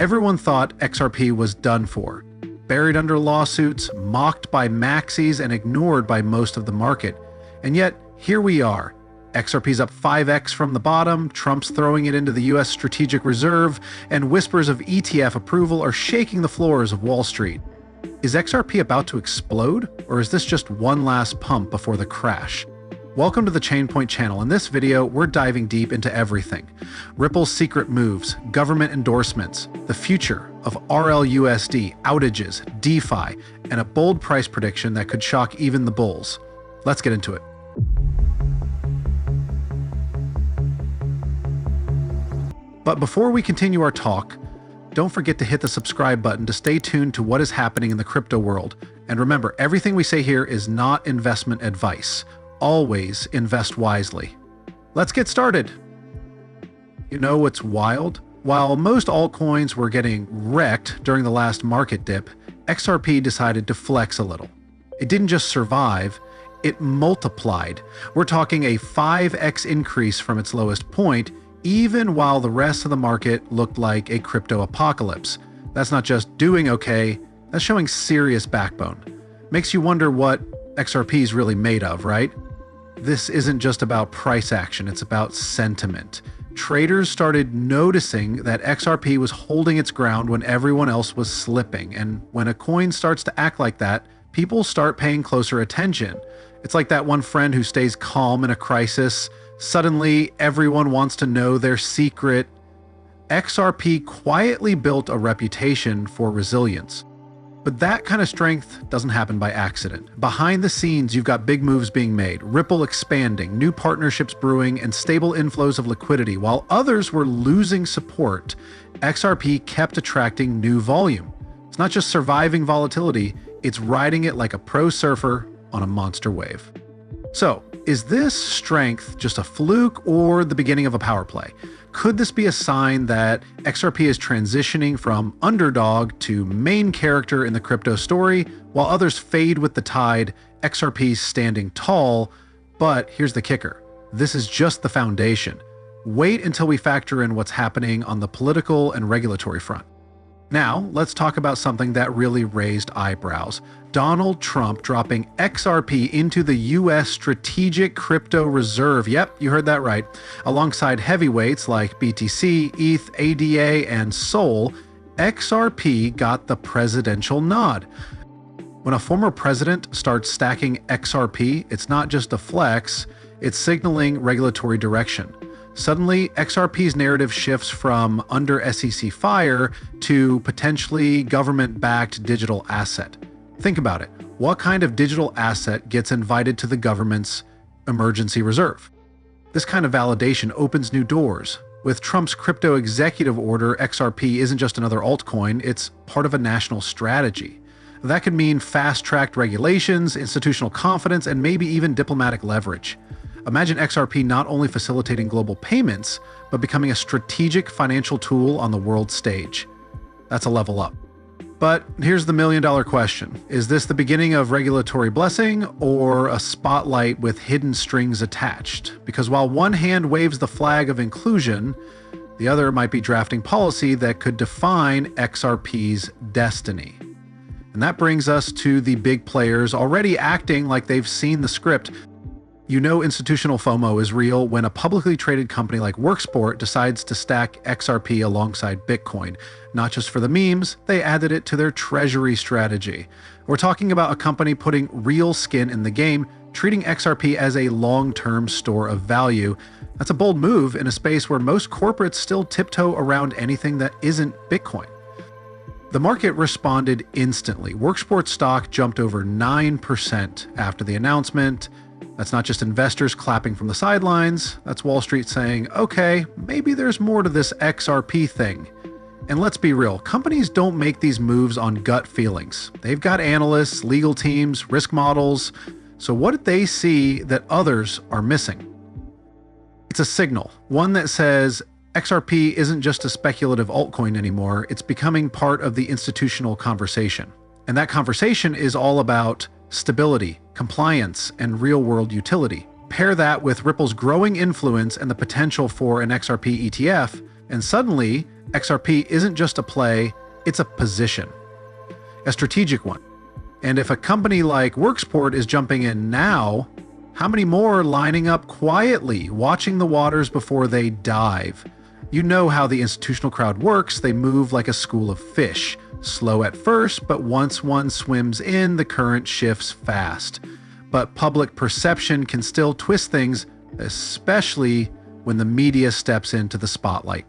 Everyone thought XRP was done for, buried under lawsuits, mocked by maxis, and ignored by most of the market. And yet, here we are. XRP's up 5x from the bottom, Trump's throwing it into the US Strategic Reserve, and whispers of ETF approval are shaking the floors of Wall Street. Is XRP about to explode, or is this just one last pump before the crash? Welcome to the Chainpoint channel. In this video, we're diving deep into everything. Ripple's secret moves, government endorsements, the future of RLUSD, outages, DeFi, and a bold price prediction that could shock even the bulls. Let's get into it. But before we continue our talk, don't forget to hit the subscribe button to stay tuned to what is happening in the crypto world. And remember, everything we say here is not investment advice. Always invest wisely. Let's get started. You know what's wild? While most altcoins were getting wrecked during the last market dip, XRP decided to flex a little. It didn't just survive, it multiplied. We're talking a 5x increase from its lowest point, even while the rest of the market looked like a crypto apocalypse. That's not just doing okay, that's showing serious backbone. Makes you wonder what XRP is really made of, right? This isn't just about price action, it's about sentiment. Traders started noticing that XRP was holding its ground when everyone else was slipping, and when a coin starts to act like that, people start paying closer attention. It's like that one friend who stays calm in a crisis. Suddenly, everyone wants to know their secret. XRP quietly built a reputation for resilience. But that kind of strength doesn't happen by accident. Behind the scenes, you've got big moves being made, Ripple expanding, new partnerships brewing, and stable inflows of liquidity. While others were losing support, XRP kept attracting new volume. It's not just surviving volatility, it's riding it like a pro surfer on a monster wave. So, is this strength just a fluke or the beginning of a power play? Could this be a sign that XRP is transitioning from underdog to main character in the crypto story, while others fade with the tide, XRP's standing tall? But here's the kicker. This is just the foundation. Wait until we factor in what's happening on the political and regulatory front. Now, let's talk about something that really raised eyebrows. Donald Trump dropping XRP into the US Strategic Crypto Reserve. Yep, you heard that right. Alongside heavyweights like BTC, ETH, ADA, and Sol, XRP got the presidential nod. When a former president starts stacking XRP, it's not just a flex, it's signaling regulatory direction. Suddenly, XRP's narrative shifts from under SEC fire to potentially government-backed digital asset. Think about it. What kind of digital asset gets invited to the government's emergency reserve? This kind of validation opens new doors. With Trump's crypto executive order, XRP isn't just another altcoin, it's part of a national strategy. That could mean fast-tracked regulations, institutional confidence, and maybe even diplomatic leverage. Imagine XRP not only facilitating global payments, but becoming a strategic financial tool on the world stage. That's a level up. But here's the million-dollar question. Is this the beginning of regulatory blessing or a spotlight with hidden strings attached? Because while one hand waves the flag of inclusion, the other might be drafting policy that could define XRP's destiny. And that brings us to the big players already acting like they've seen the script. You know institutional FOMO is real when a publicly traded company like Worksport decides to stack XRP alongside Bitcoin. Not just for the memes, they added it to their treasury strategy. We're talking about a company putting real skin in the game, treating XRP as a long-term store of value. That's a bold move in a space where most corporates still tiptoe around anything that isn't Bitcoin. The market responded instantly. Worksport stock jumped over 9% after the announcement. That's not just investors clapping from the sidelines, that's Wall Street saying, okay, maybe there's more to this XRP thing. And let's be real, companies don't make these moves on gut feelings. They've got analysts, legal teams, risk models. So what did they see that others are missing? It's a signal, one that says XRP isn't just a speculative altcoin anymore, it's becoming part of the institutional conversation. And that conversation is all about stability, compliance, and real-world utility. Pair that with Ripple's growing influence and the potential for an XRP ETF, And suddenly, XRP isn't just a play, it's a position, a strategic one. And if a company like Worksport is jumping in now, how many more are lining up quietly, watching the waters before they dive? You know how the institutional crowd works. They move like a school of fish, slow at first, but once one swims in, the current shifts fast. But public perception can still twist things, especially when the media steps into the spotlight.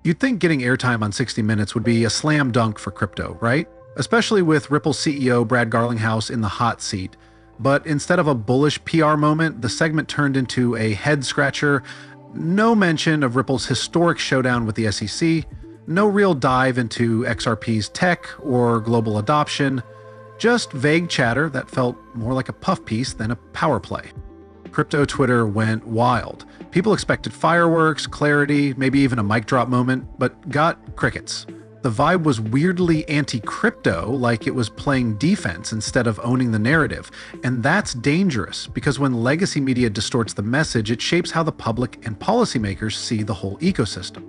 You'd think getting airtime on 60 Minutes would be a slam dunk for crypto, right? Especially with Ripple CEO Brad Garlinghouse in the hot seat. But instead of a bullish PR moment, the segment turned into a head-scratcher. No mention of Ripple's historic showdown with the SEC, no real dive into XRP's tech or global adoption, just vague chatter that felt more like a puff piece than a power play. Crypto Twitter went wild. People expected fireworks, clarity, maybe even a mic drop moment, but got crickets. The vibe was weirdly anti-crypto, like it was playing defense instead of owning the narrative. And that's dangerous, because when legacy media distorts the message, it shapes how the public and policymakers see the whole ecosystem.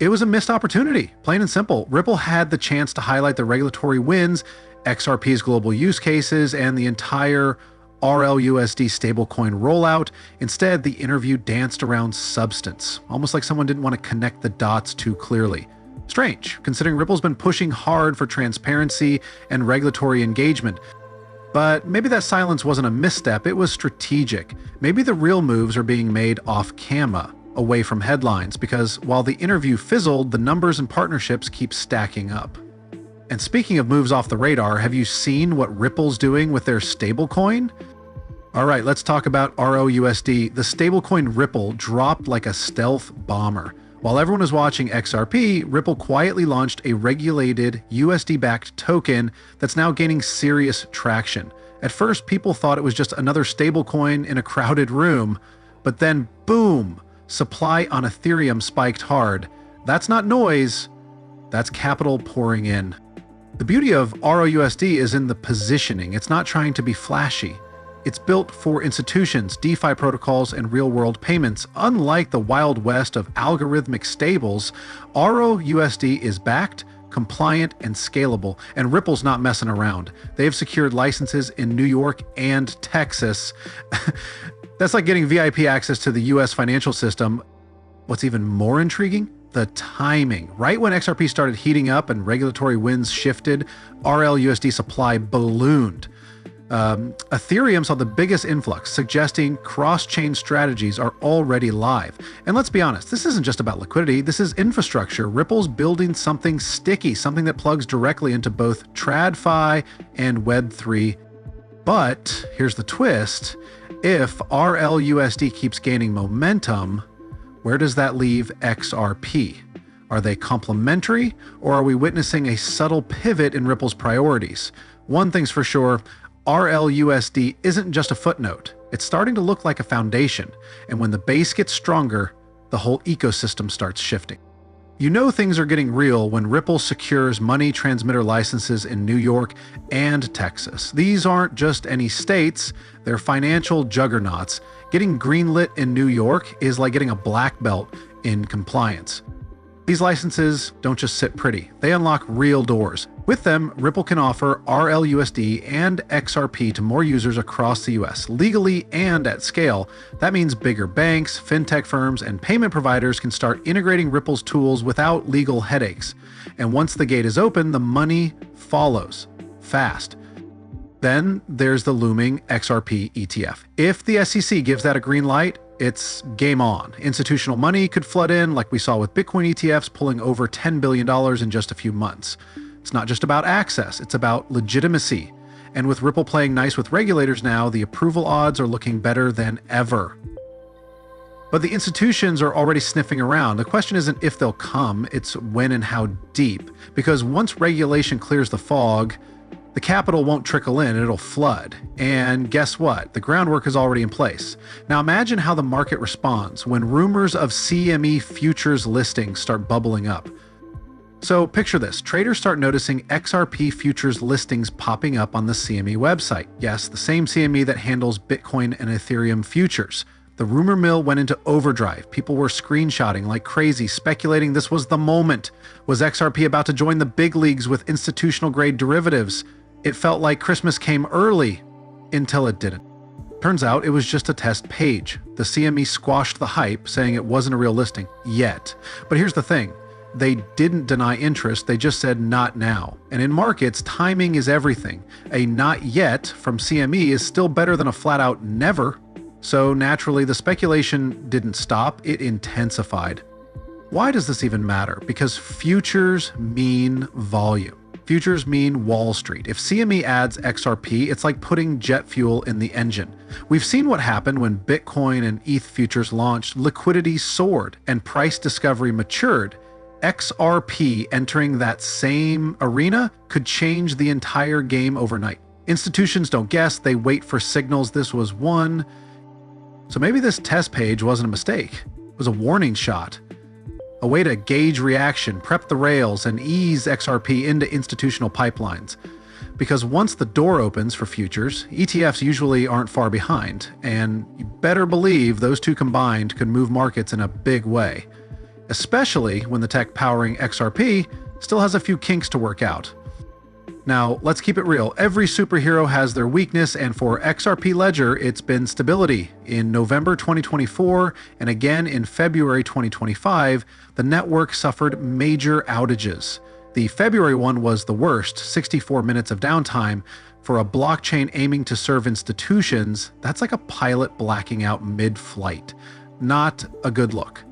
It was a missed opportunity, plain and simple. Ripple had the chance to highlight the regulatory wins, XRP's global use cases, and the entire RLUSD stablecoin rollout. Instead, the interview danced around substance, almost like someone didn't want to connect the dots too clearly. Strange, considering Ripple's been pushing hard for transparency and regulatory engagement. But maybe that silence wasn't a misstep, it was strategic. Maybe the real moves are being made off camera, away from headlines, because while the interview fizzled, the numbers and partnerships keep stacking up. And speaking of moves off the radar, have you seen what Ripple's doing with their stablecoin? All right, let's talk about ROUSD. The stablecoin Ripple dropped like a stealth bomber. While everyone was watching XRP, Ripple quietly launched a regulated USD-backed token that's now gaining serious traction. At first, people thought it was just another stablecoin in a crowded room, but then boom, supply on Ethereum spiked hard. That's not noise, that's capital pouring in. The beauty of ROUSD is in the positioning. It's not trying to be flashy. It's built for institutions, DeFi protocols, and real-world payments. Unlike the Wild West of algorithmic stables, ROUSD is backed, compliant, and scalable, and Ripple's not messing around. They've secured licenses in New York and Texas. That's like getting VIP access to the US financial system. What's even more intriguing? The timing. Right when XRP started heating up and regulatory winds shifted, RLUSD supply ballooned. Ethereum saw the biggest influx, suggesting cross-chain strategies are already live. And let's be honest, this isn't just about liquidity, this is infrastructure. Ripple's building something sticky, something that plugs directly into both TradFi and Web3. But here's the twist, if RLUSD keeps gaining momentum, where does that leave XRP? Are they complementary, or are we witnessing a subtle pivot in Ripple's priorities? One thing's for sure, RLUSD isn't just a footnote. It's starting to look like a foundation, and when the base gets stronger, the whole ecosystem starts shifting. You know things are getting real when Ripple secures money transmitter licenses in New York and Texas. These aren't just any states, they're financial juggernauts. Getting greenlit in New York is like getting a black belt in compliance. These licenses don't just sit pretty, they unlock real doors. With them, Ripple can offer RLUSD and XRP to more users across the US, legally and at scale. That means bigger banks, fintech firms, and payment providers can start integrating Ripple's tools without legal headaches. And once the gate is open, the money follows, fast. Then there's the looming XRP ETF. If the SEC gives that a green light, it's game on. Institutional money could flood in, like we saw with Bitcoin ETFs pulling over $10 billion in just a few months. It's not just about access, it's about legitimacy. And with Ripple playing nice with regulators now, the approval odds are looking better than ever. But the institutions are already sniffing around. The question isn't if they'll come, it's when and how deep. Because once regulation clears the fog, the capital won't trickle in, it'll flood. And guess what? The groundwork is already in place. Now imagine how the market responds when rumors of CME futures listings start bubbling up. So picture this, traders start noticing XRP futures listings popping up on the CME website. Yes, the same CME that handles Bitcoin and Ethereum futures. The rumor mill went into overdrive. People were screenshotting like crazy, speculating this was the moment. Was XRP about to join the big leagues with institutional-grade derivatives? It felt like Christmas came early, until it didn't. Turns out it was just a test page. The CME squashed the hype, saying it wasn't a real listing yet. But here's the thing. They didn't deny interest, they just said not now. And in markets, timing is everything. A not yet from CME is still better than a flat-out never. So naturally, the speculation didn't stop, it intensified. Why does this even matter? Because futures mean volume. Futures mean Wall Street. If CME adds XRP, it's like putting jet fuel in the engine. We've seen what happened when Bitcoin and ETH futures launched. Liquidity soared and price discovery matured. XRP entering that same arena could change the entire game overnight. Institutions don't guess, they wait for signals. This was one. So maybe this test page wasn't a mistake. It was a warning shot. A way to gauge reaction, prep the rails, and ease XRP into institutional pipelines. Because once the door opens for futures, ETFs usually aren't far behind, and you better believe those two combined could move markets in a big way. Especially when the tech powering XRP still has a few kinks to work out. Now, let's keep it real. Every superhero has their weakness, and for XRP Ledger, it's been stability. In November 2024 and again in February 2025, the network suffered major outages. The February one was the worst, 64 minutes of downtime. For a blockchain aiming to serve institutions, that's like a pilot blacking out mid-flight. Not a good look.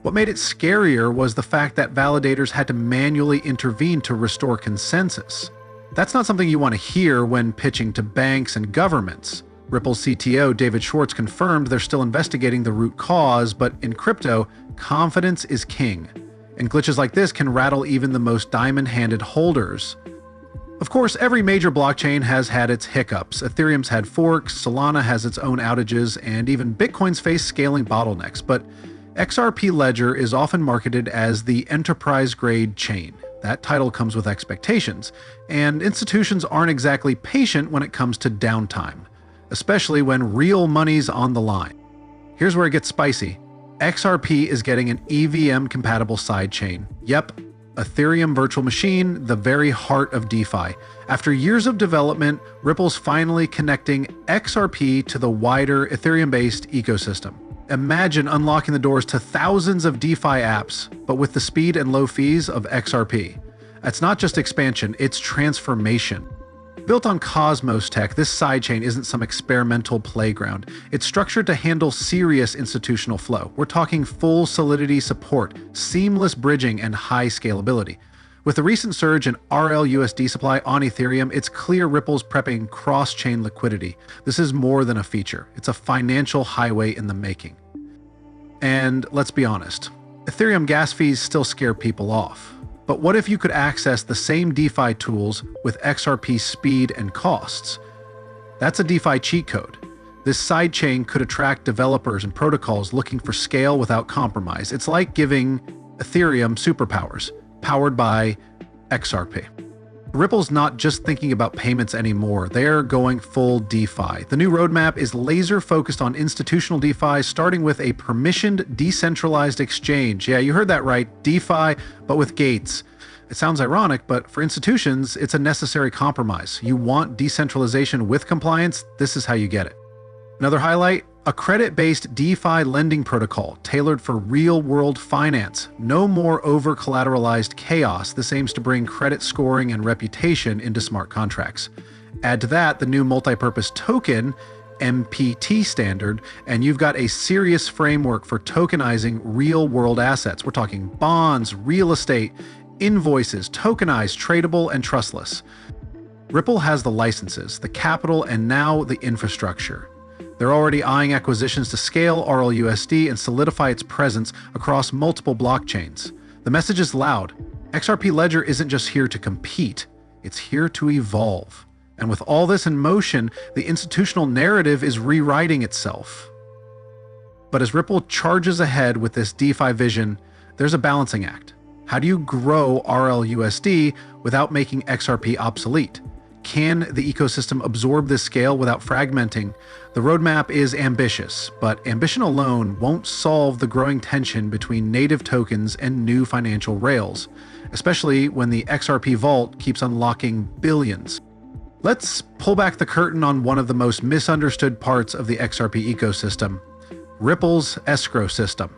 What made it scarier was the fact that validators had to manually intervene to restore consensus. That's not something you want to hear when pitching to banks and governments. Ripple's CTO David Schwartz confirmed they're still investigating the root cause, but in crypto, confidence is king. And glitches like this can rattle even the most diamond-handed holders. Of course, every major blockchain has had its hiccups. Ethereum's had forks, Solana has its own outages, and even Bitcoin's faced scaling bottlenecks. But XRP Ledger is often marketed as the enterprise-grade chain. That title comes with expectations, and institutions aren't exactly patient when it comes to downtime, especially when real money's on the line. Here's where it gets spicy. XRP is getting an EVM-compatible sidechain. Yep, Ethereum virtual machine, the very heart of DeFi. After years of development, Ripple's finally connecting XRP to the wider Ethereum-based ecosystem. Imagine unlocking the doors to thousands of DeFi apps, but with the speed and low fees of XRP. That's not just expansion, it's transformation. Built on Cosmos tech, this sidechain isn't some experimental playground. It's structured to handle serious institutional flow. We're talking full Solidity support, seamless bridging, and high scalability. With the recent surge in RLUSD supply on Ethereum, it's clear Ripple's prepping cross-chain liquidity. This is more than a feature. It's a financial highway in the making. And let's be honest, Ethereum gas fees still scare people off. But what if you could access the same DeFi tools with XRP speed and costs? That's a DeFi cheat code. This sidechain could attract developers and protocols looking for scale without compromise. It's like giving Ethereum superpowers, powered by XRP. Ripple's not just thinking about payments anymore, they're going full DeFi. The new roadmap is laser focused on institutional DeFi, starting with a permissioned decentralized exchange. Yeah, you heard that right, DeFi, but with gates. It sounds ironic, but for institutions, it's a necessary compromise. You want decentralization with compliance, this is how you get it. Another highlight, a credit-based DeFi lending protocol tailored for real-world finance. No more over-collateralized chaos. This aims to bring credit scoring and reputation into smart contracts. Add to that the new multi-purpose token, MPT standard, and you've got a serious framework for tokenizing real-world assets. We're talking bonds, real estate, invoices, tokenized, tradable, and trustless. Ripple has the licenses, the capital, and now the infrastructure. They're already eyeing acquisitions to scale RLUSD and solidify its presence across multiple blockchains. The message is loud. XRP Ledger isn't just here to compete, it's here to evolve. And with all this in motion, the institutional narrative is rewriting itself. But as Ripple charges ahead with this DeFi vision, there's a balancing act. How do you grow RLUSD without making XRP obsolete? Can the ecosystem absorb this scale without fragmenting? The roadmap is ambitious, but ambition alone won't solve the growing tension between native tokens and new financial rails, especially when the XRP vault keeps unlocking billions. Let's pull back the curtain on one of the most misunderstood parts of the XRP ecosystem: Ripple's escrow system.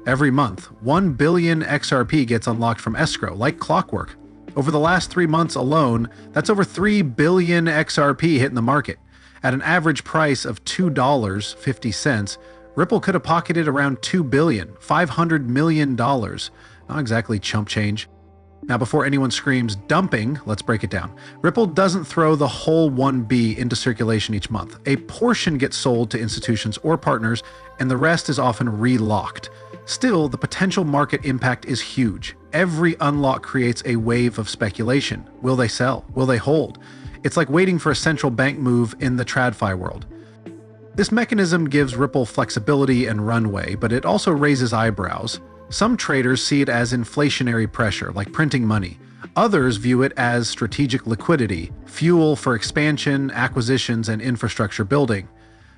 Every month, 1 billion XRP gets unlocked from escrow, like clockwork. Over the last 3 months alone, that's over 3 billion XRP hitting the market. At an average price of $2.50, Ripple could have pocketed around $2 billion, $500 million. Not exactly chump change. Now, before anyone screams dumping, let's break it down. Ripple doesn't throw the whole 1B into circulation each month. A portion gets sold to institutions or partners, and the rest is often relocked. Still, the potential market impact is huge. Every unlock creates a wave of speculation. Will they sell? Will they hold? It's like waiting for a central bank move in the TradFi world. This mechanism gives Ripple flexibility and runway, but it also raises eyebrows. Some traders see it as inflationary pressure, like printing money. Others view it as strategic liquidity, fuel for expansion, acquisitions, and infrastructure building.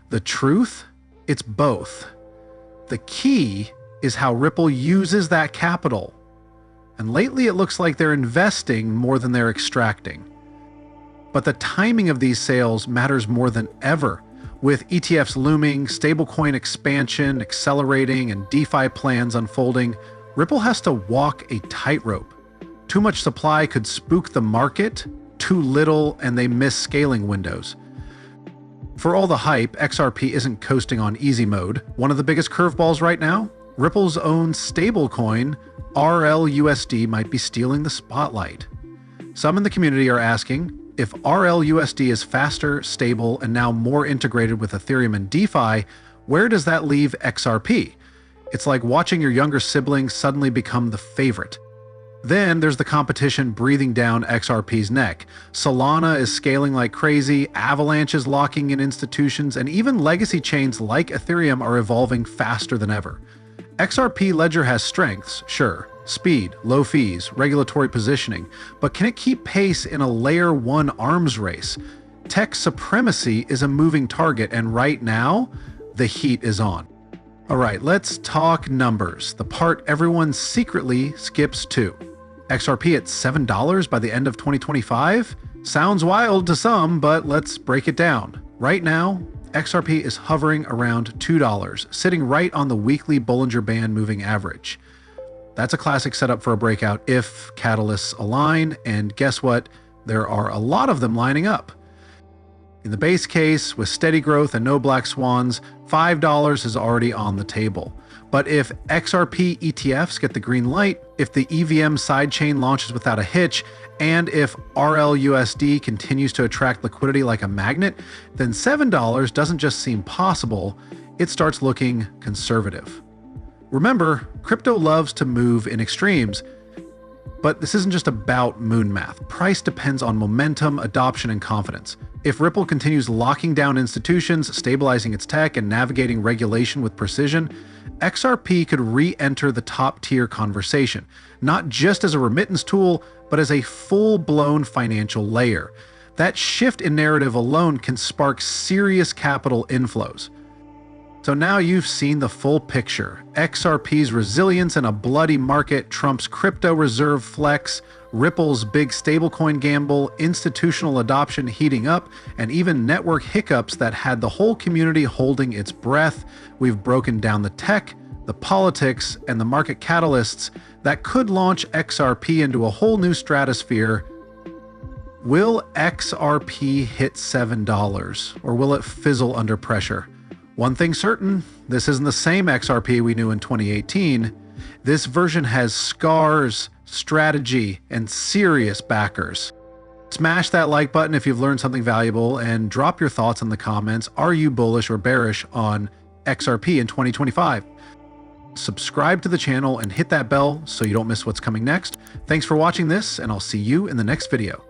The truth? It's both. The key is how Ripple uses that capital. And lately it looks like they're investing more than they're extracting. But the timing of these sales matters more than ever. With ETFs looming, stablecoin expansion accelerating, and DeFi plans unfolding, Ripple has to walk a tightrope. Too much supply could spook the market, too little and they miss scaling windows. For all the hype, XRP isn't coasting on easy mode. One of the biggest curveballs right now? Ripple's own stablecoin, RLUSD, might be stealing the spotlight. Some in the community are asking, if RLUSD is faster, stable, and now more integrated with Ethereum and DeFi, where does that leave XRP? It's like watching your younger sibling suddenly become the favorite. Then there's the competition breathing down XRP's neck. Solana is scaling like crazy, Avalanche is locking in institutions, and even legacy chains like Ethereum are evolving faster than ever. XRP Ledger has strengths, sure. Speed, low fees, regulatory positioning, but can it keep pace in a layer 1 arms race? Tech supremacy is a moving target, and right now, the heat is on. All right, let's talk numbers, the part everyone secretly skips to. XRP at $7 by the end of 2025? Sounds wild to some, but let's break it down. Right now, XRP is hovering around $2, sitting right on the weekly Bollinger Band moving average. That's a classic setup for a breakout if catalysts align, and guess what? There are a lot of them lining up. In the base case, with steady growth and no black swans, $5 is already on the table. But if XRP ETFs get the green light, if the EVM sidechain launches without a hitch, and if RLUSD continues to attract liquidity like a magnet, then $7 doesn't just seem possible, it starts looking conservative. Remember, crypto loves to move in extremes, but this isn't just about moon math. Price depends on momentum, adoption, and confidence. If Ripple continues locking down institutions, stabilizing its tech, and navigating regulation with precision, XRP could re-enter the top-tier conversation, not just as a remittance tool, but as a full-blown financial layer. That shift in narrative alone can spark serious capital inflows. So now you've seen the full picture. XRP's resilience in a bloody market trumps crypto reserve flex, Ripple's big stablecoin gamble, institutional adoption heating up, and even network hiccups that had the whole community holding its breath. We've broken down the tech, the politics, and the market catalysts that could launch XRP into a whole new stratosphere. Will XRP hit $7, or will it fizzle under pressure? One thing's certain, this isn't the same XRP we knew in 2018. This version has scars, strategy, and serious backers. Smash that like button if you've learned something valuable, and drop your thoughts in the comments. Are you bullish or bearish on XRP in 2025? Subscribe to the channel and hit that bell so you don't miss what's coming next. Thanks for watching this, and I'll see you in the next video.